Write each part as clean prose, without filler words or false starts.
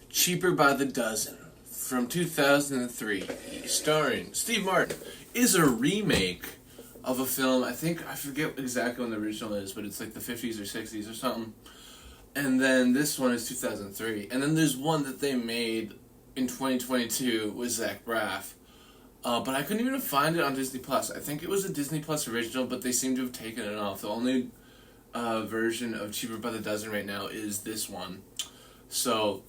Cheaper by the Dozen from 2003, starring Steve Martin, is a remake of a film. I forget exactly when the original is, but it's like the 50s or 60s or something. And then this one is 2003. And then there's one that they made in 2022 with Zach Braff. But I couldn't even find it on Disney Plus. I think it was a Disney Plus original, but they seem to have taken it off. The only version of Cheaper by the Dozen right now is this one. So,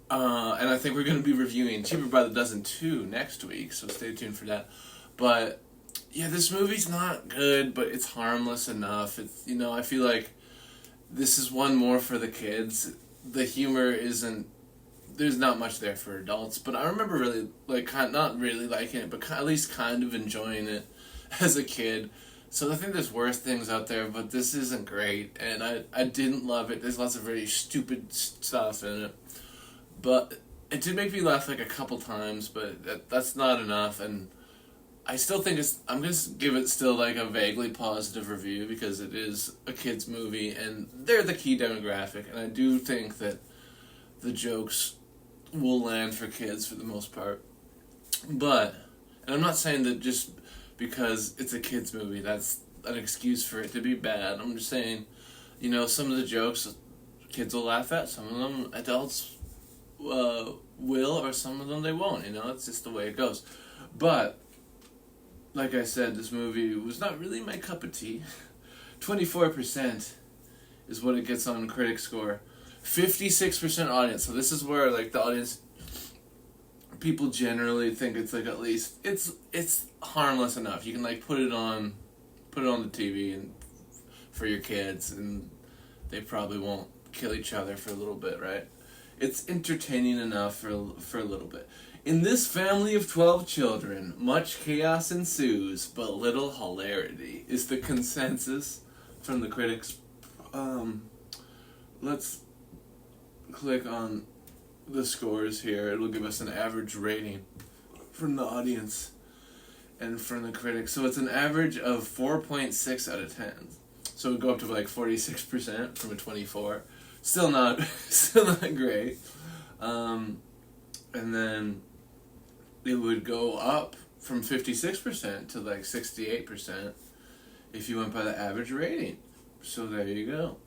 and I think we're going to be reviewing Cheaper by the Dozen 2 next week, so stay tuned for that. But, yeah, this movie's not good, but it's harmless enough. It's, I feel like this is one more for the kids. The humor isn't, there's not much there for adults, but I remember really, not really liking it, but at least kind of enjoying it as a kid. So I think there's worse things out there, but this isn't great, and I didn't love it. There's lots of very stupid stuff in it. But it did make me laugh a couple times, but that's not enough, and I still think I'm going to give it still a vaguely positive review because it is a kid's movie, and they're the key demographic, and I do think that the jokes will land for kids for the most part. But, and I'm not saying that just because it's a kid's movie, that's an excuse for it to be bad. I'm just saying, some of the jokes kids will laugh at, some of them adults will, or some of them they won't, it's just the way it goes. But, like I said, this movie was not really my cup of tea. 24% is what it gets on critic score. 56% audience, so this is where, the audience, people generally think it's, at least, it's harmless enough. You can, put it on the TV and for your kids, and they probably won't kill each other for a little bit, right? It's entertaining enough for a little bit. In this family of 12 children, much chaos ensues, but little hilarity is the consensus from the critics. Let's click on the scores here. It'll give us an average rating from the audience and from the critics. So it's an average of 4.6 out of 10. So it would go up to 46% from a 24. Still not great. And then it would go up from 56% to 68% if you went by the average rating. So there you go.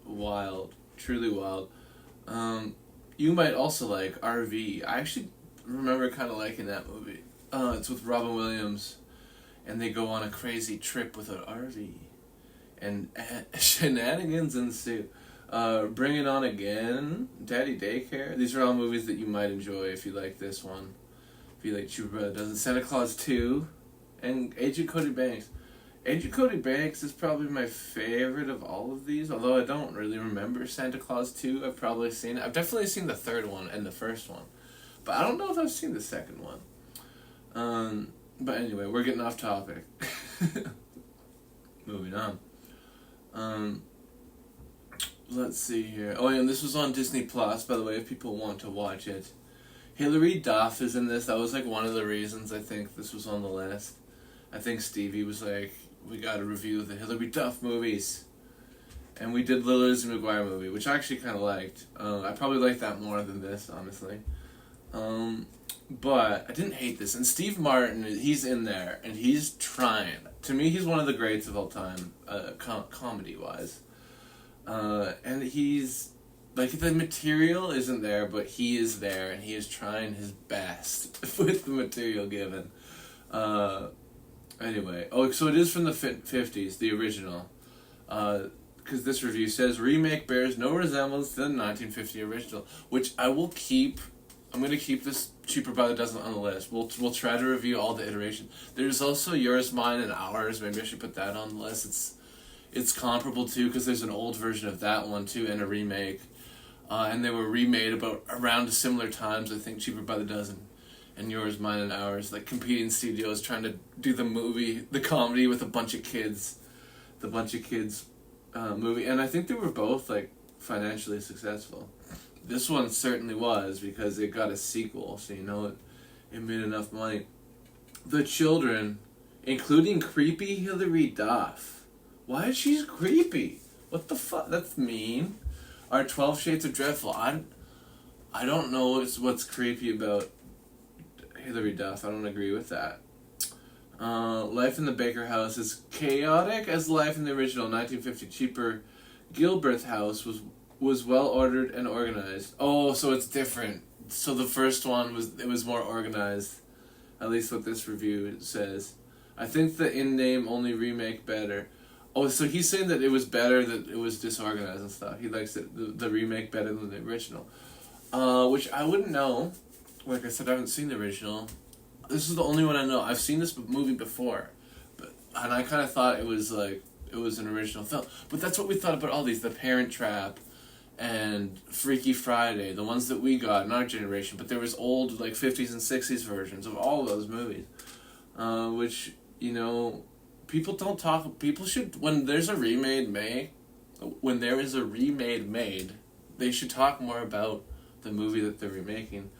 Wild. Truly wild. You might also like RV. I actually remember kind of liking that movie. It's with Robin Williams, and they go on a crazy trip with an RV. And shenanigans ensue. Bring It On Again, Daddy Daycare. These are all movies that you might enjoy if you like this one. If you like Cheaper by the Dozen. Santa Claus 2, and Agent Cody Banks. Agent Cody Banks is probably my favorite of all of these, although I don't really remember Santa Claus 2. I've probably seen it. I've definitely seen the third one and the first one, but I don't know if I've seen the second one. But anyway, we're getting off topic. Moving on. Let's see here. Oh, yeah, and this was on Disney Plus, by the way, if people want to watch it. Hilary Duff is in this. That was one of the reasons I think this was on the list. I think Stevie was we got to review the Hilary Duff movies. And we did Little Lizzie McGuire movie, which I actually kind of liked. I probably liked that more than this, honestly. But I didn't hate this. And Steve Martin, he's in there, and he's trying. To me, he's one of the greats of all time, comedy-wise. And he's, the material isn't there, but he is there, and he is trying his best with the material given. Anyway, so it is from the 50s, the original. Because this review says, remake bears no resemblance to the 1950 original, which I'm going to keep this Cheaper by the Dozen on the list. We'll try to review all the iterations. There's also Yours, Mine, and Ours. Maybe I should put that on the list. It's comparable too, because there's an old version of that one too, and a remake. And they were remade around similar times, I think, Cheaper by the Dozen and Yours, Mine, and Ours, competing studios trying to do the comedy with a bunch of kids, movie, and I think they were both financially successful. This one certainly was, because it got a sequel, so it made enough money. The children, including creepy Hilary Duff. Why is she creepy? What the fuck? That's mean. Are 12 Shades of Dreadful. I don't know what's creepy about Hilary Duff. I don't agree with that. Life in the Baker house is chaotic as life in the original 1950 cheaper Gilbreth house was well ordered and organized. Oh, so it's different. So the first one was more organized. At least what this review says. I think the in-name only remake better. Oh, so he's saying that it was better, that it was disorganized and stuff. He likes the remake better than the original. Which I wouldn't know. Like I said, I haven't seen the original. This is the only one I know. I've seen this movie before. And I kind of thought it was an original film. But that's what we thought about all these. The Parent Trap and Freaky Friday. The ones that we got in our generation. But there was old, 50s and 60s versions of all of those movies. Which, people don't talk... People should... When there is a remade made, they should talk more about the movie that they're remaking.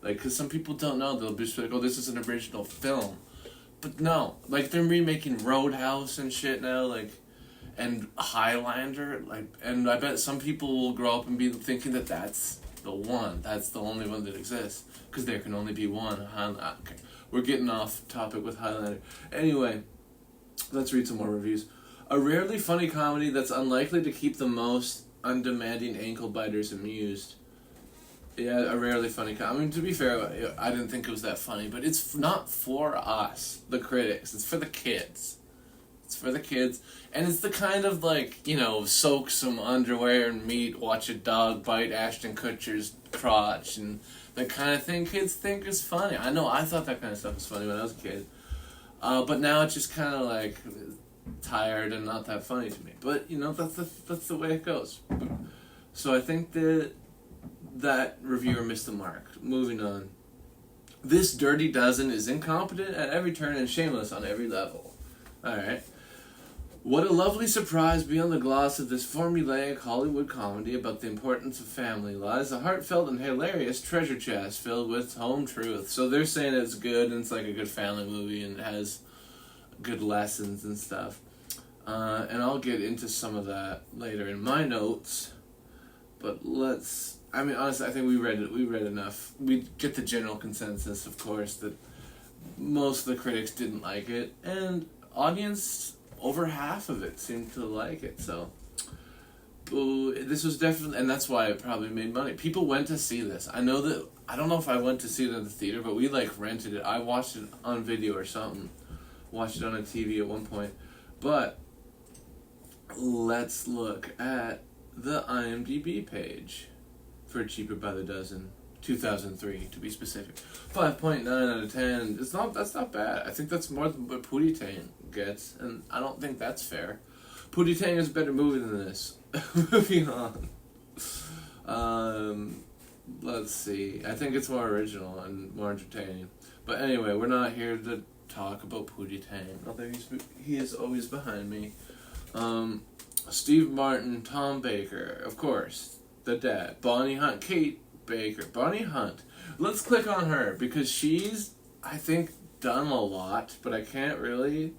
Because some people don't know. They'll just be like, oh, this is an original film. But no. They're remaking Roadhouse and shit now, and Highlander, and I bet some people will grow up and be thinking that that's the one. That's the only one that exists. Because there can only be one. Okay. We're getting off topic with Highlander. Anyway, let's read some more reviews. A rarely funny comedy that's unlikely to keep the most undemanding ankle-biters amused. Yeah, a rarely funny comedy. I mean, to be fair, I didn't think it was that funny, but it's not for us, the critics. It's for the kids. It's for the kids. And it's the kind of, soak some underwear and meat, watch a dog bite Ashton Kutcher's crotch, and the kind of thing kids think is funny. I know, I thought that kind of stuff was funny when I was a kid. But now it's just kind of, tired and not that funny to me. But, that's the way it goes. So I think that reviewer missed the mark. Moving on. This Dirty Dozen is incompetent at every turn and shameless on every level. Alright. What a lovely surprise beyond the gloss of this formulaic Hollywood comedy about the importance of family lies a heartfelt and hilarious treasure chest filled with home truth. So they're saying it's good and it's a good family movie and it has good lessons and stuff. And I'll get into some of that later in my notes. But honestly, I think we read enough. We get the general consensus, of course, that most of the critics didn't like it, and audience, over half of it seemed to like it, so this was definitely, and that's why it probably made money. People went to see this. I don't know if I went to see it in the theater, but we rented it. I watched it on video or something. Watched it on a TV at one point. But let's look at the IMDb page for Cheaper by the Dozen, 2003 to be specific. 5.9 out of 10. That's not bad. I think that's more than what Pootie Tang gets, and I don't think that's fair. Pootie Tang is a better movie than this. Moving on. Let's see. I think it's more original and more entertaining. But anyway, we're not here to talk about Pootie Tang, although he is always behind me. Steve Martin, Tom Baker, of course, the dad. Bonnie Hunt, Kate Baker. Bonnie Hunt. Let's click on her, because she's, I think, done a lot, but I can't really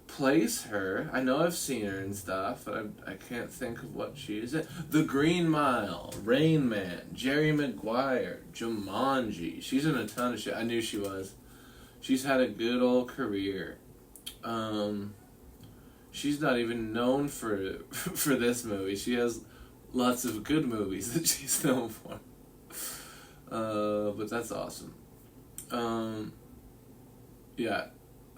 place her. I know I've seen her and stuff, but I can't think of what she is in. The Green Mile, Rain Man, Jerry Maguire, Jumanji. She's in a ton of shit. I knew she was. She's had a good old career. She's not even known for this movie. She has lots of good movies that she's known for. But that's awesome. Yeah,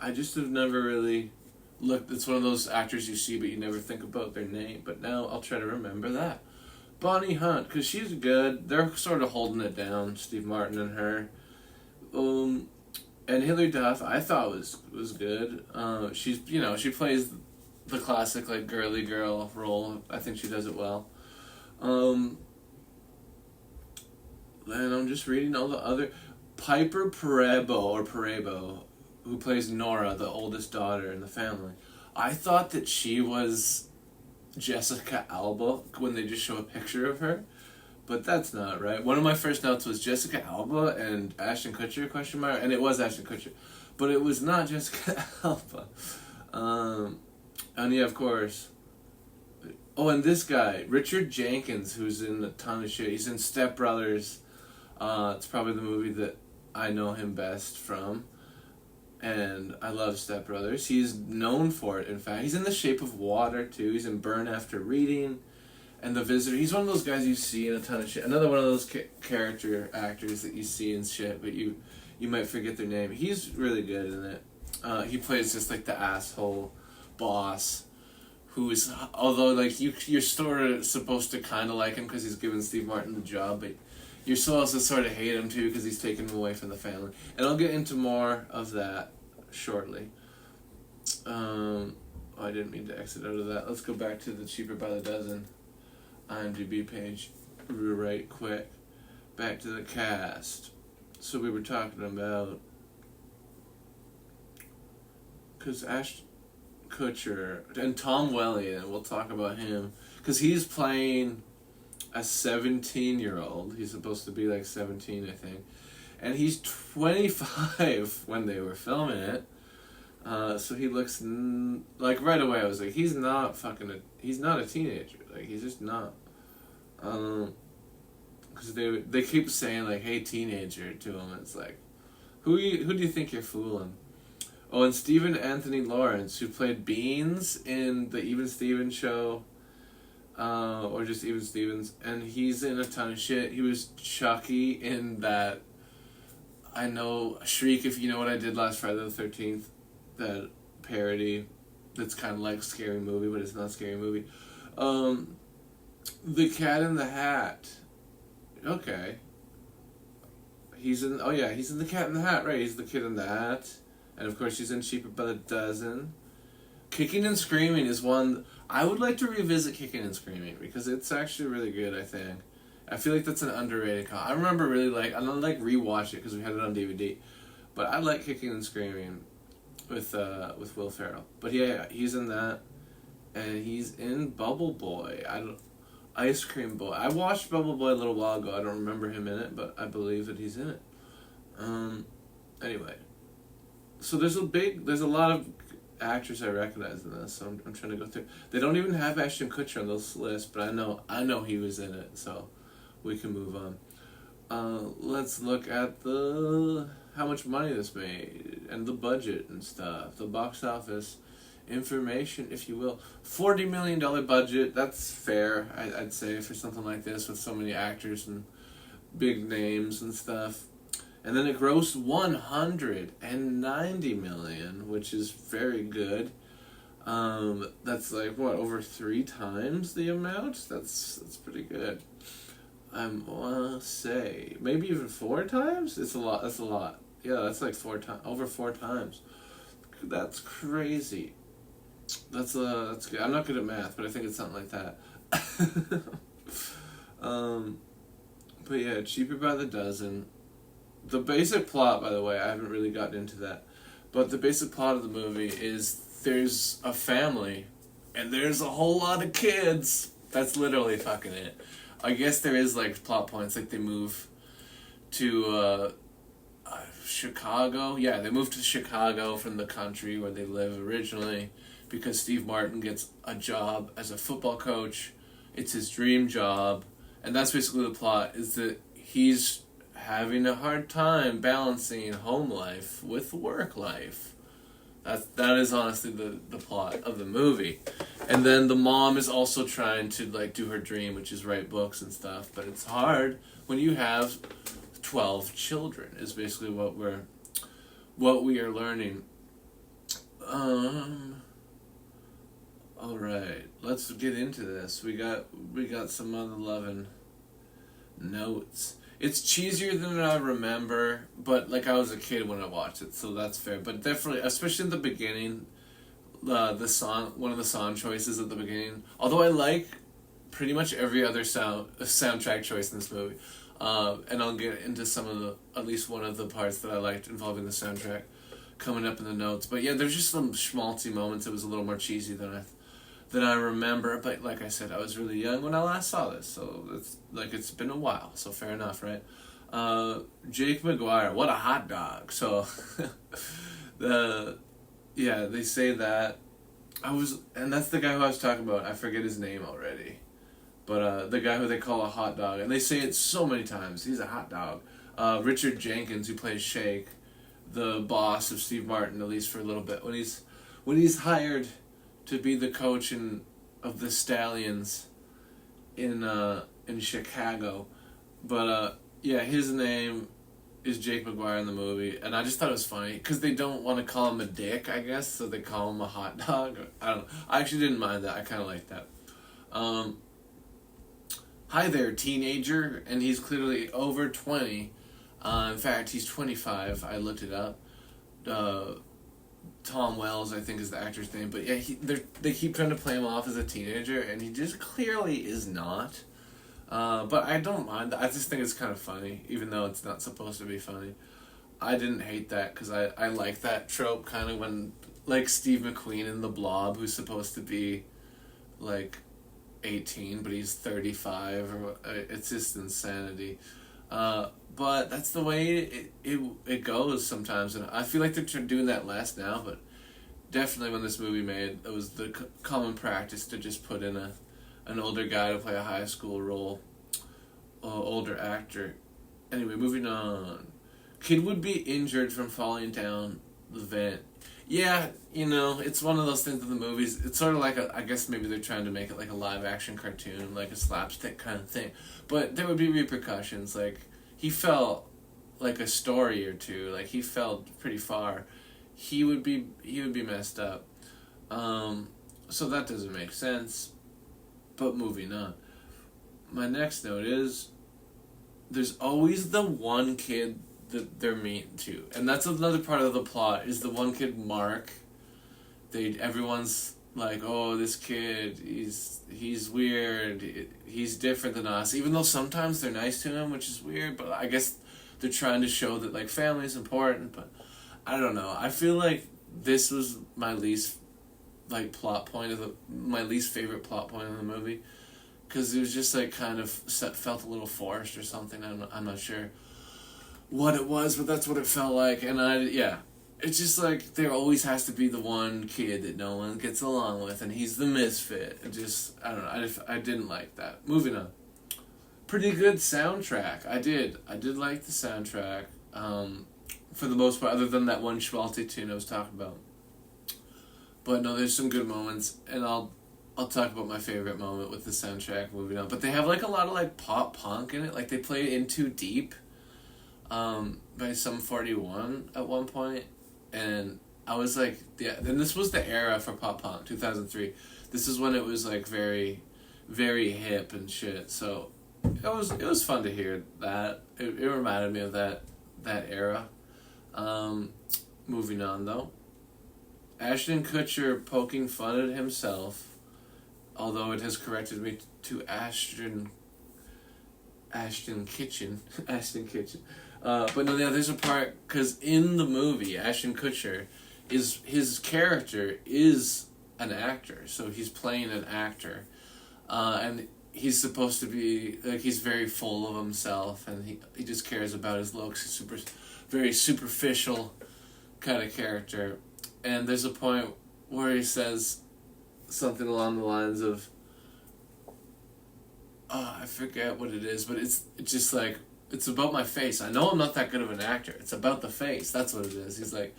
I just have never really looked. It's one of those actors you see, but you never think about their name. But now I'll try to remember that. Bonnie Hunt, because she's good. They're sort of holding it down, Steve Martin and her. And Hilary Duff, I thought was good. She's, she plays the classic, girly girl role. I think she does it well. And I'm just reading all the other... Piper Perabo, who plays Nora, the oldest daughter in the family. I thought that she was Jessica Alba when they just show a picture of her. But that's not right. One of my first notes was Jessica Alba and Ashton Kutcher, question mark, and it was Ashton Kutcher. But it was not Jessica Alba. And yeah, of course. Oh, and this guy, Richard Jenkins, who's in a ton of shit. He's in Step Brothers. It's probably the movie that I know him best from. And I love Step Brothers. He's known for it, in fact. He's in The Shape of Water, too. He's in Burn After Reading and The Visitor. He's one of those guys you see in a ton of shit. Another one of those character actors that you see in shit, but you might forget their name. He's really good in it. He plays just like the asshole boss who is, although like you're sort of supposed to kind of like him because he's given Steve Martin the job, but you're supposed to sort of hate him too because he's taken him away from the family. And I'll get into more of that shortly. I didn't mean to exit out of that. Let's go back to the Cheaper by the Dozen IMDb page right quick. Back to the cast. So we were talking about, because Ashton Kutcher and Tom Welly, and we'll talk about him, because he's playing a 17-year-old. He's supposed to be like 17, I think, and he's 25 when they were filming it. So he looks like right away I was like, he's not a teenager. Like he's just not. Because they keep saying like, "Hey, teenager" to him. It's like, who do you think you're fooling? Oh, and Stephen Anthony Lawrence, who played Beans in the Even Stevens show, or just Even Stevens, and he's in a ton of shit. He was Chucky in that, I know, Shriek If You Know What I Did Last Friday the 13th, that parody that's kind of like Scary Movie, but it's not Scary Movie. The Cat in the Hat. Okay. He's in The Cat in the Hat, right? He's the kid in the hat. And of course he's in Cheaper by the Dozen. Kicking and Screaming is one I would like to revisit. Kicking and Screaming, because it's actually really good, I think. I feel like that's an underrated I remember really I don't rewatch it because we had it on DVD. But I like Kicking and Screaming with Will Ferrell. But yeah, he's in that. And he's in Bubble Boy. Ice Cream Boy. I watched Bubble Boy a little while ago. I don't remember him in it, but I believe that he's in it. Anyway. So there's a lot of actors I recognize in this, so I'm trying to go through. They don't even have Ashton Kutcher on this list, but I know he was in it, so we can move on. Let's look at how much money this made, and the budget and stuff. The box office information, if you will. $40 million budget, that's fair, I'd say, for something like this with so many actors and big names and stuff. And then it grossed $190 million, which is very good. That's like, what, over 3 times the amount? That's pretty good. I want to say, maybe even 4 times? That's a lot. Yeah, that's like over 4 times. That's crazy. That's good. I'm not good at math, but I think it's something like that. But yeah, Cheaper by the Dozen. The basic plot, by the way, I haven't really gotten into that, but the basic plot of the movie is there's a family, and there's a whole lot of kids. That's literally fucking it. I guess there is like plot points, like they move to Chicago. Yeah, they moved to Chicago from the country where they live originally because Steve Martin gets a job as a football coach. It's his dream job, and that's basically the plot, is that he's having a hard time balancing home life with work life. That is honestly the plot of the movie. And then the mom is also trying to like do her dream, which is write books and stuff, but it's hard when you have 12 children, is basically what we are learning. Alright, let's get into this. We got some other loving notes. It's cheesier than I remember, but like I was a kid when I watched it, so that's fair. But definitely, especially in the beginning, the song, one of the song choices at the beginning. Although I like pretty much every other soundtrack choice in this movie, and I'll get into at least one of the parts that I liked involving the soundtrack coming up in the notes. But yeah, there's just some schmaltzy moments. It was a little more cheesy than I remember, but like I said, I was really young when I last saw this, so it's been a while, so fair enough, right? Jake McGuire, what a hot dog. So they say that, and that's the guy who I was talking about. I forget his name already. But the guy who they call a hot dog, and they say it so many times, he's a hot dog. Richard Jenkins, who plays Shake, the boss of Steve Martin, at least for a little bit, when he's hired to be the coach of the Stallions in Chicago. But yeah, his name is Jake McGuire in the movie, and I just thought it was funny because they don't want to call him a dick, I guess, so they call him a hot dog. I don't know. I actually didn't mind that. I kind of like that. Hi there, teenager, and he's clearly over 20. In fact, he's 25. I looked it up. Tom Wells, I think, is the actor's name. But yeah, they keep trying to play him off as a teenager, and he just clearly is not. But I don't mind. I just think it's kind of funny, even though it's not supposed to be funny. I didn't hate that, because I like that trope, kind of when, like, Steve McQueen in The Blob, who's supposed to be, like, 18, but he's 35, or it's just insanity. But that's the way it goes sometimes, and I feel like they're doing that less now, but definitely when this movie made, it was the common practice to just put in an older guy to play a high school role, older actor. Anyway, moving on. Kid would be injured from falling down the vent. Yeah, it's one of those things in the movies. It's sort of like I guess maybe they're trying to make it like a live action cartoon, like a slapstick kind of thing. But there would be repercussions. Like, he fell like a story or two. Like, he fell pretty far. He would be messed up. So that doesn't make sense. But moving on. My next note is, there's always the one kid that they're mean to, and that's another part of the plot. Is the one kid, Mark? Everyone's like, oh, this kid, he's weird. He's different than us. Even though sometimes they're nice to him, which is weird. But I guess they're trying to show that, like, family is important. But I don't know. I feel like this was my least my least favorite plot point of the movie, because it was just like kind of felt a little forced or something. I'm not sure what it was, but that's what it felt like. And it's just like there always has to be the one kid that no one gets along with, and he's the misfit. I don't know. I didn't like that. Moving on. Pretty good soundtrack. I did like the soundtrack. For the most part, other than that one schmaltzy tune I was talking about. But no, there's some good moments, and I'll talk about my favorite moment with the soundtrack. Moving on, but they have like a lot of like pop punk in it. Like, they play In Too Deep, by Sum 41 at one point, and I was like, yeah. Then this was the era for pop punk, 2003. This is when it was like very, very hip and shit. So it was fun to hear that. It reminded me of that era. Moving on though. Ashton Kutcher poking fun at himself, although it has corrected me to Ashton Kitchen. Ashton Kitchen. But no, yeah, there's a part, because in the movie, Ashton Kutcher, his character is an actor, so he's playing an actor. And he's supposed to be, like, he's very full of himself, and he just cares about his looks. He's very superficial kind of character. And there's a point where he says something along the lines of, I forget what it is, but it's just like, it's about my face. I know I'm not that good of an actor. It's about the face. That's what it is. He's like,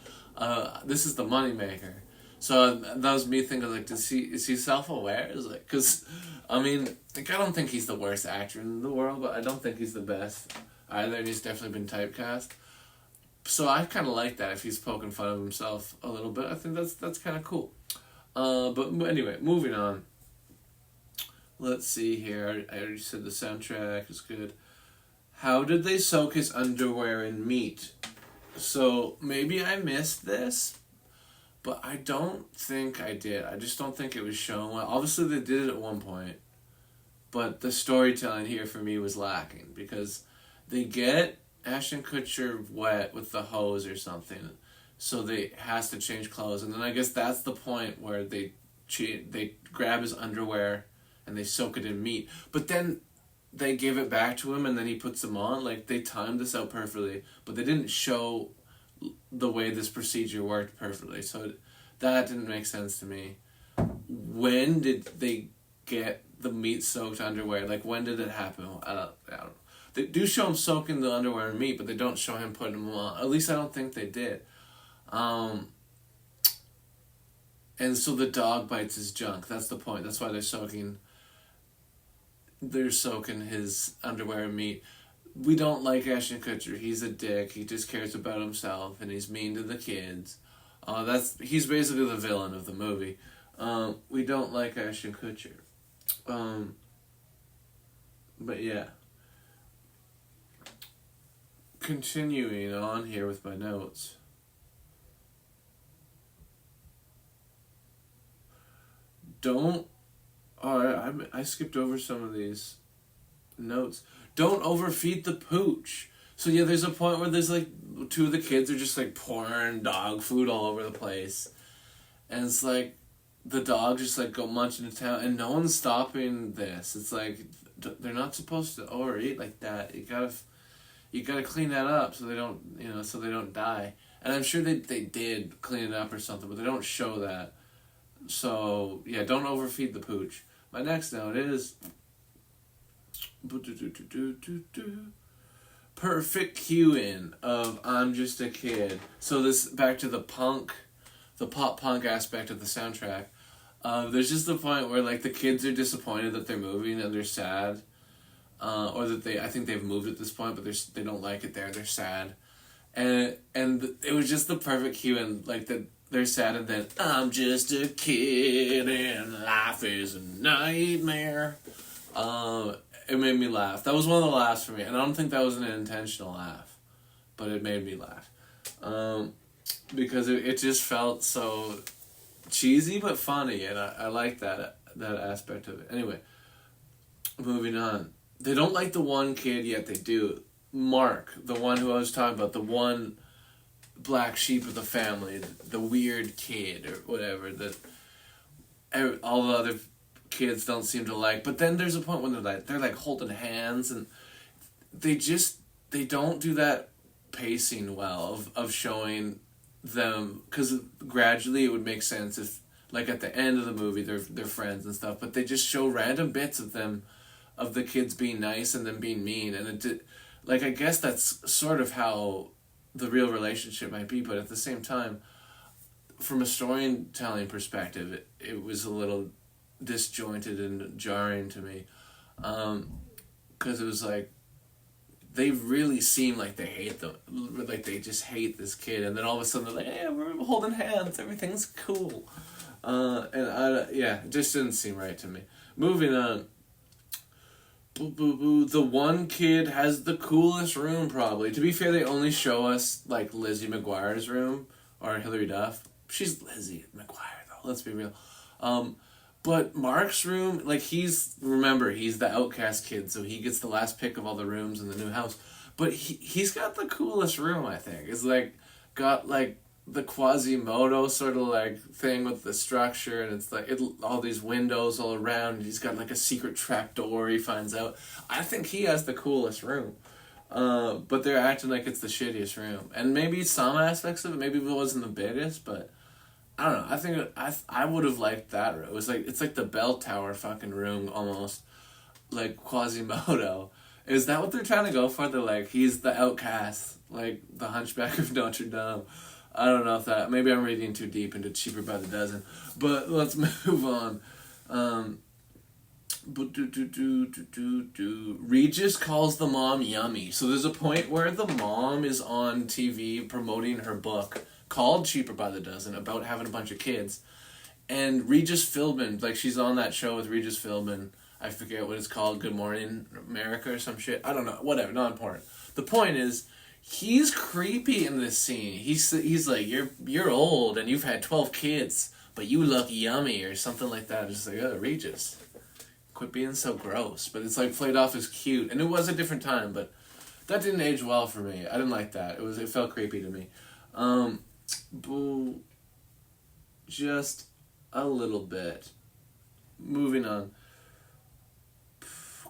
this is the moneymaker. So that was me thinking, like, is he self-aware? Is like, because, I mean, like, I don't think he's the worst actor in the world, but I don't think he's the best either, and he's definitely been typecast. So I kind of like that, if he's poking fun of himself a little bit. I think that's kind of cool. But anyway, moving on. Let's see here. I already said the soundtrack is good. How did they soak his underwear in meat? So maybe I missed this, but I don't think I did. I just don't think it was shown well. Obviously they did it at one point, but the storytelling here for me was lacking, because they get Ashton Kutcher wet with the hose or something, so they has to change clothes, and then I guess that's the point where they grab his underwear and they soak it in meat, but then they give it back to him and then he puts them on. Like, they timed this out perfectly, but they didn't show the way this procedure worked perfectly, so that didn't make sense to me. when did they get the meat-soaked underwear? Like, when did it happen? I don't know. They do show him soaking the underwear in meat, but they don't show him putting them on. At least I don't think they did. And so the dog bites his junk. That's the point. That's why they're soaking his underwear in meat. We don't like Ashton Kutcher. He's a dick. He just cares about himself, and he's mean to the kids. He's basically the villain of the movie. We don't like Ashton Kutcher. But yeah. Continuing on here with my notes. I skipped over some of these notes. Don't overfeed the pooch. So yeah, there's a point where there's like two of the kids are just like pouring dog food all over the place. And it's like the dog just like go munching into town and no one's stopping this. It's like they're not supposed to overeat like that. You gotta clean that up so they don't die. And I'm sure they did clean it up or something, but they don't show that. So yeah, don't overfeed the pooch. My next note is perfect cue-in of I'm Just a Kid. So this back to the pop punk aspect of the soundtrack. There's just the point where like the kids are disappointed that they're moving and they're sad, or that I think they've moved at this point, but they don't like it there. They're sad, and it was just the perfect cue-in, like that they're sad and then I'm just a kid and life is a nightmare. It made me laugh. That was one of the laughs for me, and I don't think that was an intentional laugh, but it made me laugh. Because it just felt so cheesy but funny, and I like that aspect of it. Anyway, moving on. They don't like the one kid, yet they do. Mark, the one who I was talking about, the one black sheep of the family, the weird kid or whatever that all the other kids don't seem to like. But then there's a point when they're like holding hands, and they don't do that pacing well of showing them, because gradually it would make sense if like at the end of the movie they're friends and stuff, but they just show random bits of them, of the kids being nice and them being mean, and like I guess that's sort of how the real relationship might be, but at the same time, from a storytelling perspective, it was a little disjointed and jarring to me, because it was like they really seem like they hate them, like they just hate this kid, and then all of a sudden they're like, "Hey, we're holding hands, everything's cool," it just didn't seem right to me. Moving on. The one kid has the coolest room, probably. To be fair, they only show us like Lizzie McGuire's room or Hilary Duff. She's Lizzie McGuire though. Let's be real. But Mark's room, like he's the outcast kid, so he gets the last pick of all the rooms in the new house. But he's got the coolest room, I think. It's like got like the Quasimodo sort of like thing with the structure, and it's like all these windows all around, and he's got like a secret trap door he finds out. I think he has the coolest room. But they're acting like it's the shittiest room. And maybe some aspects of it, maybe it wasn't the biggest, but I don't know. I think I would have liked that room. It's like the bell tower fucking room almost, like Quasimodo. Is that what they're trying to go for? They're like, he's the outcast, like the Hunchback of Notre Dame. I don't know if maybe I'm reading too deep into Cheaper by the Dozen, but let's move on. Regis calls the mom yummy. So there's a point where the mom is on TV promoting her book called Cheaper by the Dozen about having a bunch of kids, and Regis Philbin, like she's on that show with Regis Philbin. I forget what it's called, Good Morning America or some shit. I don't know. Whatever, not important. The point is, he's creepy in this scene. He's like, you're old and you've had 12 kids, but you look yummy or something like that. It's just like, oh, Regis, quit being so gross. But it's like played off as cute, and it was a different time, but that didn't age well for me. I didn't like that. It felt creepy to me. Just a little bit. Moving on.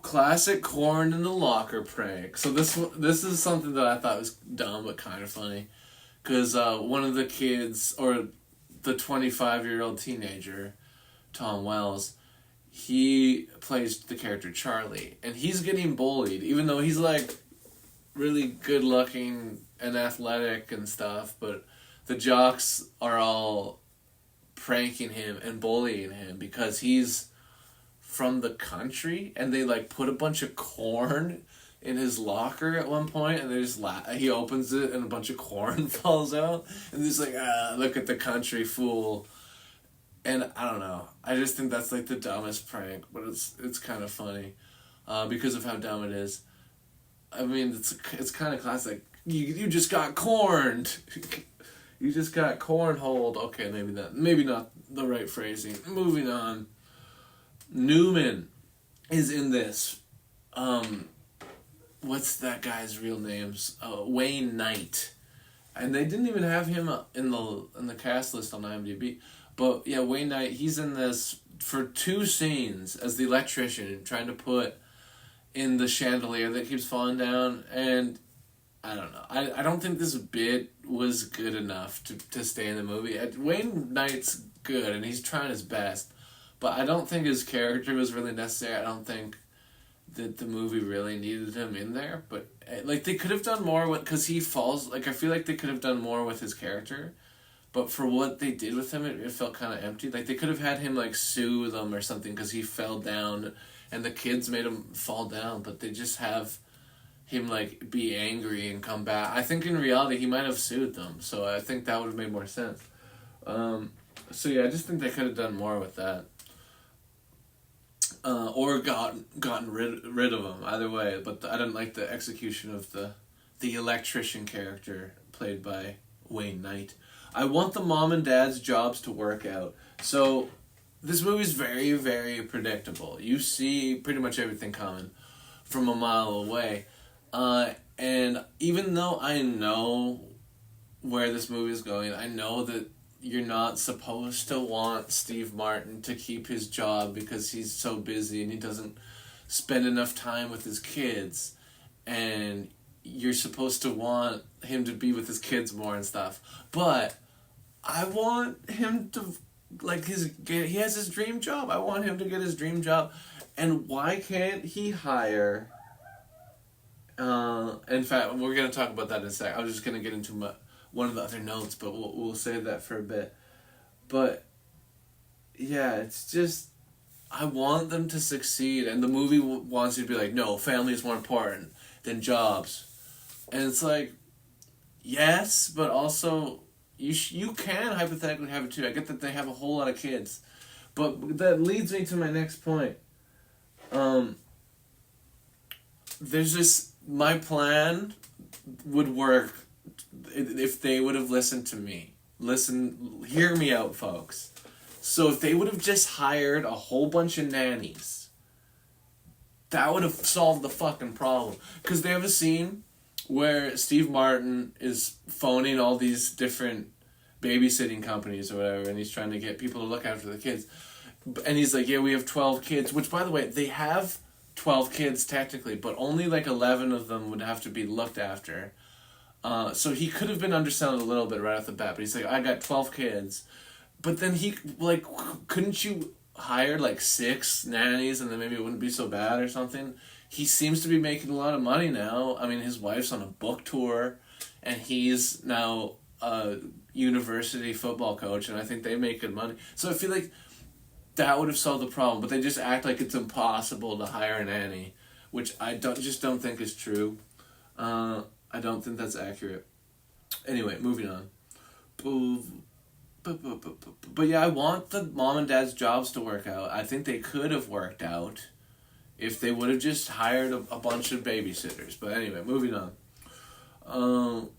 Classic corn in the locker prank. So this is something that I thought was dumb but kind of funny, because one of the kids, or the 25-year-old teenager, Tom Wells, he plays the character Charlie, and he's getting bullied, even though he's like really good looking and athletic and stuff, but the jocks are all pranking him and bullying him because he's from the country, and they like put a bunch of corn in his locker at one point, and they just he opens it and a bunch of corn falls out, and he's like, look at the country fool. And I don't know, I just think that's like the dumbest prank, but it's kind of funny because of how dumb it is. I mean, it's kind of classic. You just got corned. You just got cornholed. Okay, maybe not the right phrasing. Moving on. Newman is in this. What's that guy's real names? Wayne Knight, and they didn't even have him in the cast list on IMDb. But yeah, Wayne Knight, he's in this for 2 scenes as the electrician trying to put in the chandelier that keeps falling down, and I don't know. I don't think this bit was good enough to stay in the movie. Wayne Knight's good, and he's trying his best, but I don't think his character was really necessary. I don't think that the movie really needed him in there, but like they could have done more with, because he falls, like I feel like they could have done more with his character, but for what they did with him, it felt kind of empty. Like they could have had him like sue them or something because he fell down and the kids made him fall down, but they just have him like be angry and come back. I think in reality he might have sued them, so I think that would have made more sense. So yeah, I just think they could have done more with that. Or gotten rid of him, either way, but I didn't like the execution of the electrician character played by Wayne Knight. I want the mom and dad's jobs to work out. So this movie's very, very predictable. You see pretty much everything coming from a mile away. And even though I know where this movie is going, I know that you're not supposed to want Steve Martin to keep his job because he's so busy and he doesn't spend enough time with his kids, and you're supposed to want him to be with his kids more and stuff. But I want him to, like, he has his dream job. I want him to get his dream job. And why can't he hire... in fact, we're going to talk about that in a sec. I was just going to get into one of the other notes, but we'll save that for a bit. But, yeah, it's just... I want them to succeed, and the movie wants you to be like, no, family is more important than jobs. And it's like, yes, but also, you can hypothetically have it too. I get that they have a whole lot of kids. But that leads me to my next point. There's this... My plan would work if they would have listened to me. Hear me out, folks. So if they would have just hired a whole bunch of nannies, that would have solved the fucking problem. Because they have a scene where Steve Martin is phoning all these different babysitting companies or whatever, and he's trying to get people to look after the kids. And he's like, yeah, we have 12 kids. Which, by the way, they have 12 kids technically, but only like 11 of them would have to be looked after. So he could have been underselling a little bit right off the bat, but he's like, I got 12 kids. But then he, like, couldn't you hire, like, 6 nannies and then maybe it wouldn't be so bad or something? He seems to be making a lot of money now. I mean, his wife's on a book tour, and he's now a university football coach, and I think they make good money. So I feel like that would have solved the problem, but they just act like it's impossible to hire a nanny, which I don't think is true. I don't think that's accurate. Anyway, moving on. But yeah, I want the mom and dad's jobs to work out. I think they could have worked out if they would have just hired a bunch of babysitters. But anyway, moving on.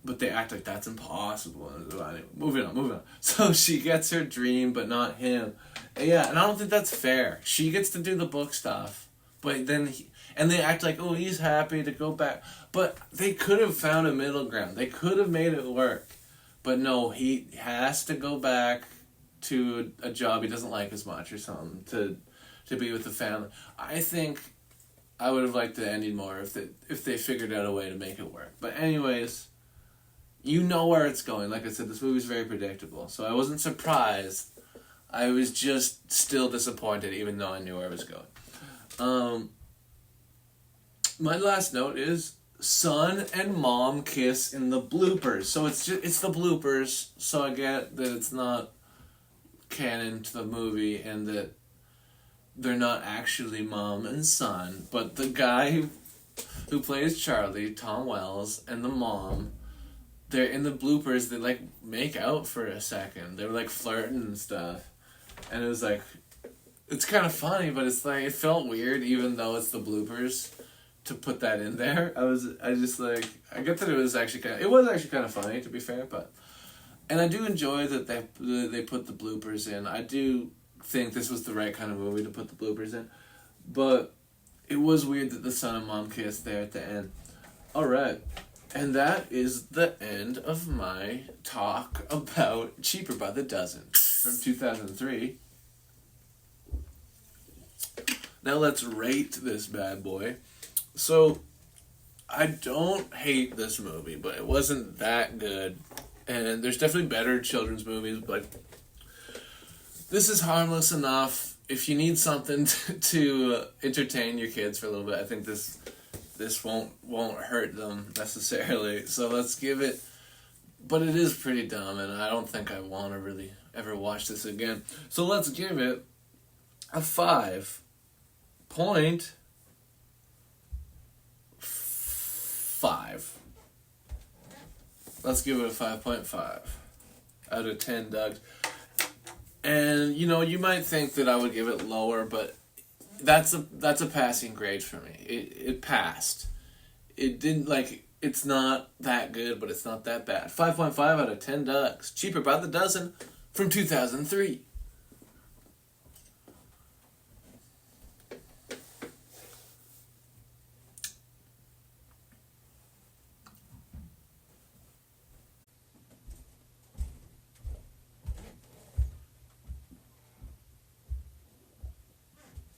But they act like that's impossible. Anyway, moving on. So she gets her dream, but not him. Yeah, and I don't think that's fair. She gets to do the book stuff, but then and they act like, oh, he's happy to go back. But they could have found a middle ground. They could have made it work. But no, he has to go back to a job he doesn't like as much or something to be with the family. I think I would have liked the ending more if they figured out a way to make it work. But anyways, you know where it's going. Like I said, this movie's very predictable, so I wasn't surprised I was just still disappointed, even though I knew where I was going. My last note is son and mom kiss in the bloopers. So it's the bloopers. So I get that it's not canon to the movie and that they're not actually mom and son. But the guy who plays Charlie, Tom Wells, and the mom, they're in the bloopers. They like make out for a second. They're like flirting and stuff, and it was like, it's kind of funny, but it's like it felt weird, even though it's the bloopers, to put that in there. I get that it was actually kind of funny, to be fair, but, and I do enjoy that they put the bloopers in. I do think this was the right kind of movie to put the bloopers in, but it was weird that the son and mom kissed there at the end. All right. And that is the end of my talk about Cheaper by the Dozen from 2003. Now let's rate this bad boy. So, I don't hate this movie, but it wasn't that good. And there's definitely better children's movies, but this is harmless enough. If you need something to entertain your kids for a little bit, I think this won't hurt them necessarily. So let's give it, but it is pretty dumb, and I don't think I want to really ever watch this again. So let's give it a 5.5. Let's give it a 5.5 out of 10 Dougs. And you might think that I would give it lower, but that's a passing grade for me. It passed. It didn't, it's not that good, but it's not that bad. 5.5 out of 10 Dougs. Cheaper by the Dozen from 2003.